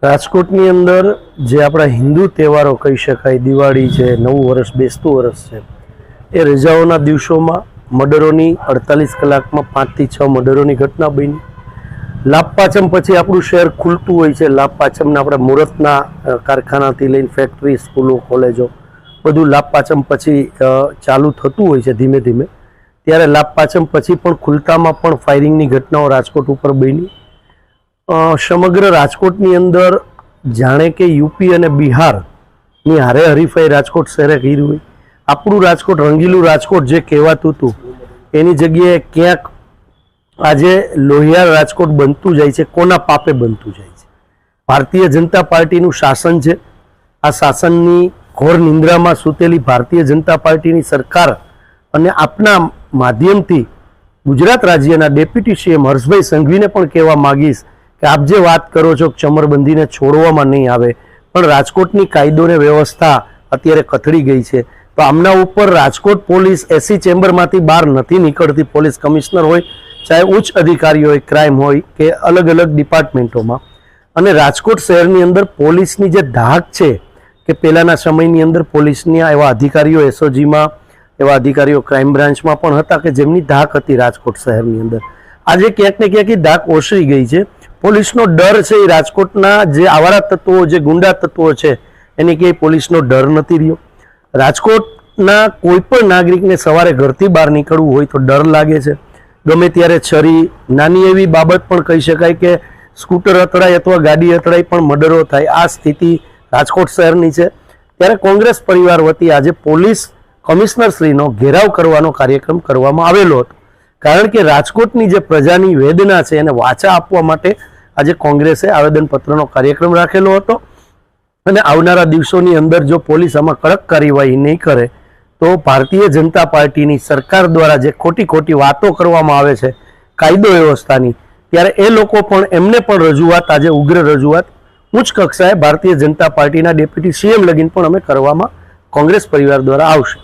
રાજકોટની અંદર જે આપણા હિન્દુ તહેવારો કહી શકાય, દિવાળી છે, નવું વર્ષ, બેસતું વર્ષ છે, એ રજાઓના દિવસોમાં મર્ડરોની 48 કલાકમાં 5 થી 6 મર્ડરોની ઘટના બની. લાભ પાંચમ પછી આપણું શહેર ખુલતું હોય છે. લાભ પાંચમના આપણે મુહૂર્તના કારખાનાથી લઈને ફેક્ટરી, સ્કૂલો, કોલેજો બધું લાભ પાંચમ પછી ચાલુ થતું હોય છે ધીમે ધીમે. ત્યારે લાભ પાંચમ પછી પણ ખુલતામાં પણ ફાયરિંગની ઘટનાઓ રાજકોટ ઉપર બની. સમગ્ર રાજકોટની અંદર જાણે કે યુપી અને બિહારની હારે હરીફાઈ રાજકોટ શહેરે કરી હોય. આપણું રાજકોટ, રંગીલું રાજકોટ જે કહેવાતું હતું, એની જગ્યાએ ક્યાંક આજે લોહિયાળ રાજકોટ બનતું જાય છે. કોના પાપે બનતું જાય છે? ભારતીય જનતા પાર્ટીનું શાસન છે. આ શાસનની ઘોર નિંદ્રામાં સૂતેલી ભારતીય જનતા પાર્ટીની સરકાર અને આપના માધ્યમથી ગુજરાત રાજ્યના ડેપ્યુટી સીએમ હર્ષભાઈ સંઘવીને પણ કહેવા માગીશ કે આપ જે વાત કરો છો ચમરબંધીને છોડવામાં નહીં આવે, પણ રાજકોટની કાયદો ને વ્યવસ્થા અત્યારે કથળી ગઈ છે. તો આમના ઉપર રાજકોટ પોલીસ એસી ચેમ્બરમાંથી બહાર નથી નીકળતી. પોલીસ કમિશનર હોય, ચાહે ઉચ્ચ અધિકારી હોય, ક્રાઇમ હોય કે અલગ અલગ ડિપાર્ટમેન્ટોમાં. અને રાજકોટ શહેરની અંદર પોલીસની જે ધાક છે કે પહેલાંના સમયની અંદર પોલીસની એવા અધિકારીઓ એસઓજીમાં, એવા અધિકારીઓ ક્રાઇમ બ્રાન્ચમાં પણ હતા કે જેમની ધાક હતી રાજકોટ શહેરની અંદર. આજે ક્યાંક ને ક્યાંક એ ધાક ઓસરી ગઈ છે. પોલીસનો ડર છે એ રાજકોટના જે આવારા તત્વો, જે ગુંડા તત્વો છે, એની ક્યાંય પોલીસનો ડર નથી રહ્યો. રાજકોટના કોઈ પણ નાગરિકને સવારે ઘરથી બહાર નીકળવું હોય તો ડર લાગે છે. ગમે ત્યારે છરી, નાની એવી બાબત પણ કહી શકાય કે સ્કૂટર અથડાય અથવા ગાડી અથડાય પણ મર્ડરો થાય. આ સ્થિતિ રાજકોટ શહેરની છે. ત્યારે કોંગ્રેસ પરિવાર વતી આજે પોલીસ કમિશનરશ્રીનો ઘેરાવ કરવાનો કાર્યક્રમ કરવામાં આવેલો હતો. કારણ કે રાજકોટની જે પ્રજાની વેદના છે એને વાચા આપવા માટે આજે કોંગ્રેસે આવેદનપત્રનો કાર્યક્રમ રાખેલો હતો. અને આવનારા દિવસોની અંદર જો પોલીસ આમાં કડક કાર્યવાહી નહીં કરે તો ભારતીય જનતા પાર્ટીની સરકાર દ્વારા જે ખોટી ખોટી વાતો કરવામાં આવે છે કાયદો વ્યવસ્થાની, ત્યારે એ લોકો પણ, એમને પણ રજૂઆત, આજે ઉગ્ર રજૂઆત ઉચ્ચ કક્ષાએ ભારતીય જનતા પાર્ટીના ડેપ્યુટી સીએમ લગીન પણ અમે કરવામાં કોંગ્રેસ પરિવાર દ્વારા આવશે.